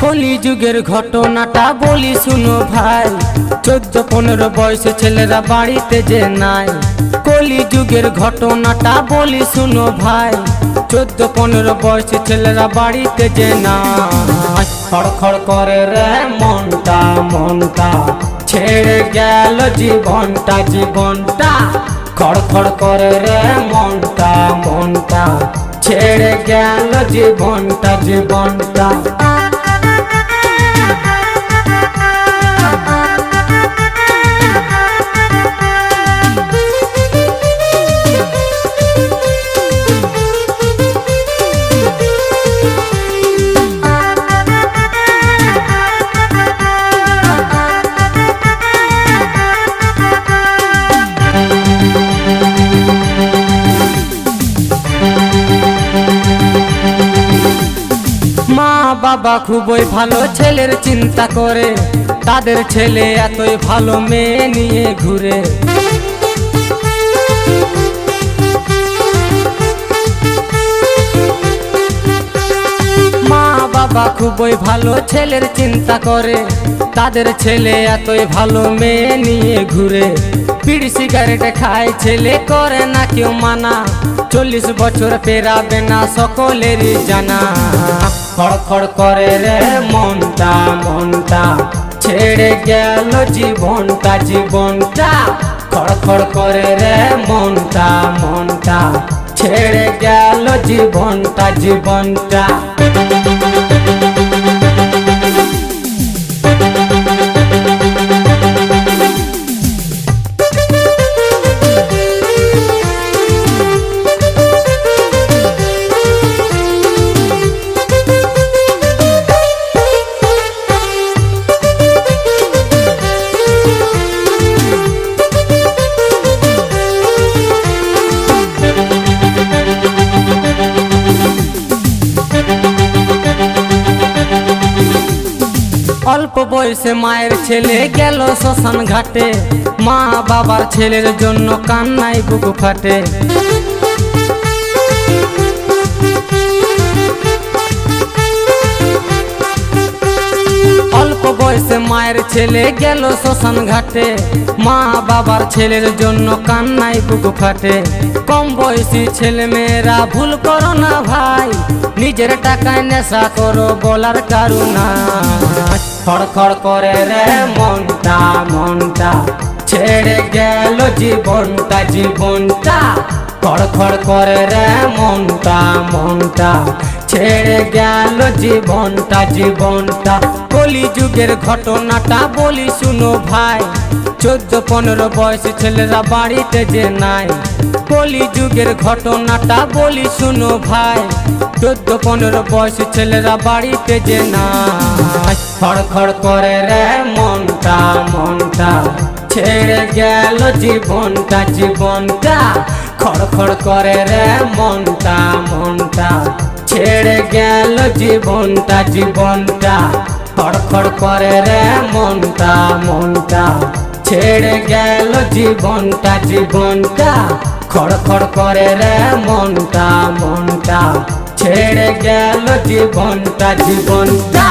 কলি যুগের ঘটনাটা বলি শুনো ভাই, 14-15 বয়সে ছেলেরা বাড়িতে যে নাই। কলি যুগের ঘটনাটা বলি শুনো ভাই, 14-15 বয়সে ছেলেরা বাড়িতে যে নাই। খড়খড় করে রে মনটা মনটা, ছেড়ে গেল জীবনটা জীবনটা। খড়খড় করে রে মনটা মনটা, ছেড়ে গেল জীবনটা জীবনটা। মা বাবা খুবই ভালো ছেলের চিন্তা করে, তাদের ছেলে এতই ভালো মেয়ে নিয়ে ঘুরে। মা বাবা খুবই ভালো ছেলের চিন্তা করে, তাদের ছেলে এতই ভালো মেয়ে নিয়ে ঘুরে। বিড়ি সিগারেট খায় ছেলে, করে না কেউ মানা, 40 বছর পেরাবে না সকলেরই জানা। খড়খড় করে রে মনটা মনটা, ছেড়ে গেল জীবনটা জীবনটা। খড়খড় করে রে মনটা মনটা, ছেড়ে গেল জীবনটা জীবনটা। অল্প বয়সে মায়ের ছেলে গেল শ্মশান ঘাটে, মা বাবার ছেলের জন্য কান্নায় বুক ফাটে। অল্প বয়সে মায়ের ছেলে গেল শ্মশান ঘাটে, মা বাবার ছেলের জন্য কান্নায় বুক ফাটে। কম বয়সী ছেলে মেয়েরা ভুল করো না ভাই, নিজের টাকায় নেশা করো বলার কারুনা। খড়খড় করে রে মনটা মনটা, ছেড়ে গেল জীবনটা জীবনটা। খড়খড় করে রে মনটা মনটা, ছেড়ে গেল জীবনটা জীবনটা। কলি যুগের ঘটনাটা বলি শুনো ভাই, 14-15 বয়সী ছেলেরা বাড়িতে যে নাই। কলি যুগের ঘটনাটা বলি শুনো ভাই, 14-15 বয়সী ছেলেরা বাড়িতে যে নাই। খড়খড় করে রে মনটা মনটা, ছেড়ে গেল জীবনটা জীবনটা। খড়খড় করে রে মনটা মনটা, ছেড়ে গেল জীবনটা জীবনটা। খড়খড় করে রে মনটা মনটা, ছেড়ে গেল জীবনটা জীবনটা। খড়খড় করে রে মনটা মনটা, ছেড়ে গেল জীবনটা জীবনটা।